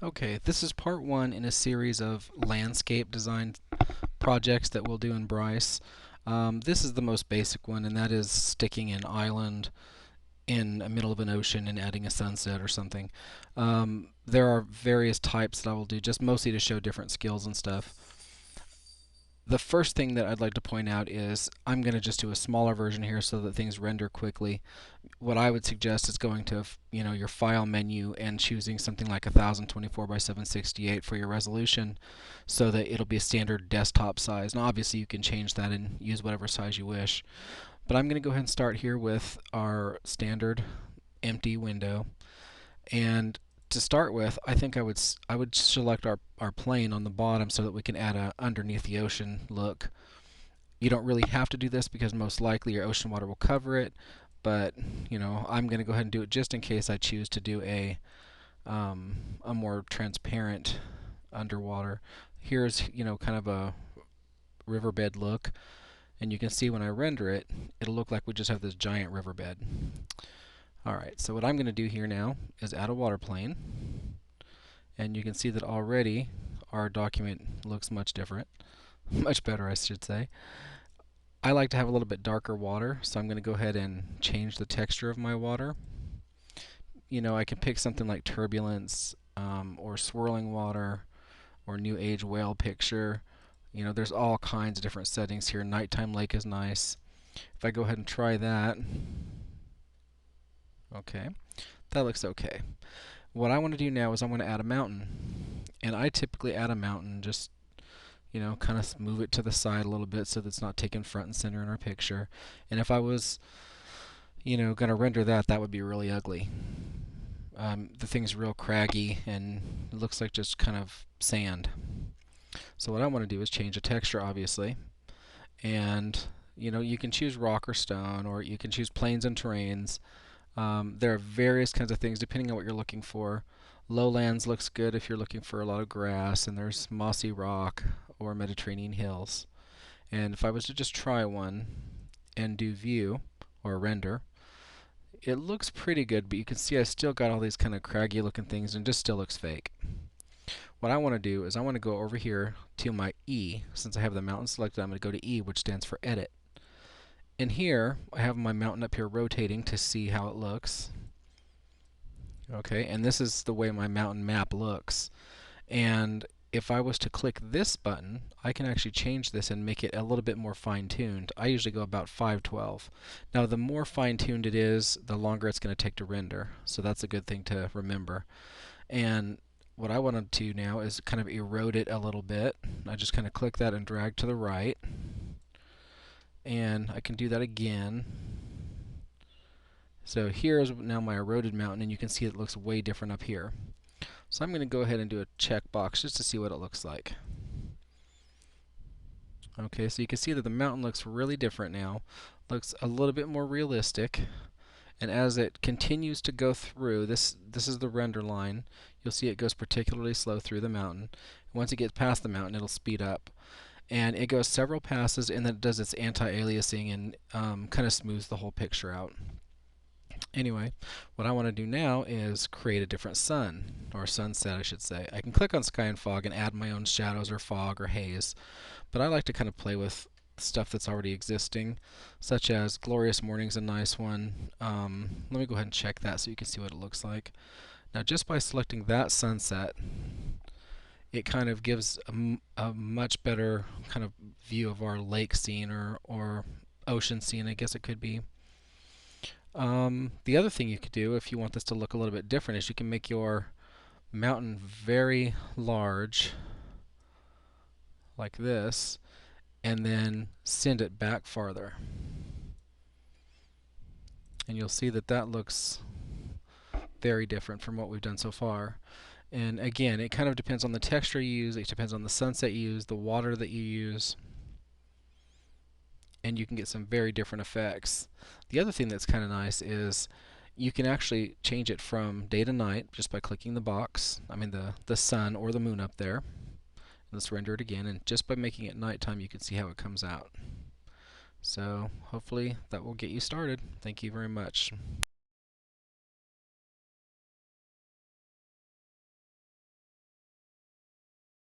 Okay, this is part one in a series of landscape design projects that we'll do in Bryce. This is the most basic one, and that is sticking an island in the middle of an ocean and adding a sunset or something. There are various types that I will do, just mostly to show different skills and stuff. The first thing that I'd like to point out is I'm going to just do a smaller version here so that things render quickly. What I would suggest is going to your file menu and choosing something like 1024 by 768 for your resolution so that it'll be a standard desktop size. Now obviously you can change that and use whatever size you wish. But I'm going to go ahead and start here with our standard empty window. And to start with, I think I would select our plane on the bottom so that we can add a underneath the ocean look. You don't really have to do this because most likely your ocean water will cover it, but I'm going to go ahead and do it just in case I choose to do a more transparent underwater. Here's kind of a riverbed look, and you can see when I render it, it'll look like we just have this giant riverbed. Alright, so what I'm going to do here now is add a water plane, and you can see that already our document looks much different, much better I should say. I like to have a little bit darker water, so I'm going to go ahead and change the texture of my water. I can pick something like turbulence, or swirling water, or new age whale picture. There's all kinds of different settings here. Nighttime lake is nice. If I go ahead and try that, okay, that looks okay. What I want to do now is I want to add a mountain. And I typically add a mountain just kind of move it to the side a little bit so that it's not taken front and center in our picture. And if I was, going to render that, that would be really ugly. The thing's real craggy and it looks like just kind of sand. So what I want to do is change the texture, obviously. And, you can choose rock or stone, or you can choose plains and terrains. There are various kinds of things depending on what you're looking for. Lowlands looks good if you're looking for a lot of grass, and there's mossy rock or Mediterranean hills. And if I was to just try one and do view or render, it looks pretty good, but you can see I still got all these kind of craggy looking things and it just still looks fake. What I want to do is I want to go over here to my E. Since I have the mountain selected, I'm going to go to E, which stands for Edit. And here, I have my mountain up here rotating to see how it looks. Okay, and this is the way my mountain map looks. And if I was to click this button, I can actually change this and make it a little bit more fine-tuned. I usually go about 512. Now, the more fine-tuned it is, the longer it's going to take to render. So that's a good thing to remember. And what I want to do now is kind of erode it a little bit. I just kind of click that and drag to the right. And I can do that again. So here is now my eroded mountain, and you can see it looks way different up here. So I'm going to go ahead and do a checkbox just to see what it looks like. Okay, so you can see that the mountain looks really different now. Looks a little bit more realistic. And as it continues to go through, this is the render line. You'll see it goes particularly slow through the mountain. Once it gets past the mountain, it'll speed up. And it goes several passes, and then it does its anti-aliasing and kind of smooths the whole picture out. Anyway, what I want to do now is create a different sun, or sunset I should say. I can click on sky and fog and add my own shadows or fog or haze, but I like to kind of play with stuff that's already existing, such as glorious morning's a nice one. Let me go ahead and check that so you can see what it looks like. Now just by selecting that sunset, it kind of gives a much better kind of view of our lake scene or ocean scene, I guess it could be. The other thing you could do if you want this to look a little bit different is you can make your mountain very large, like this, and then send it back farther. And you'll see that that looks very different from what we've done so far. And again, it kind of depends on the texture you use, it depends on the sunset you use, the water that you use, and you can get some very different effects. The other thing that's kind of nice is you can actually change it from day to night just by clicking the box, the sun or the moon up there. Let's render it again, and just by making it nighttime you can see how it comes out. So hopefully that will get you started. Thank you very much.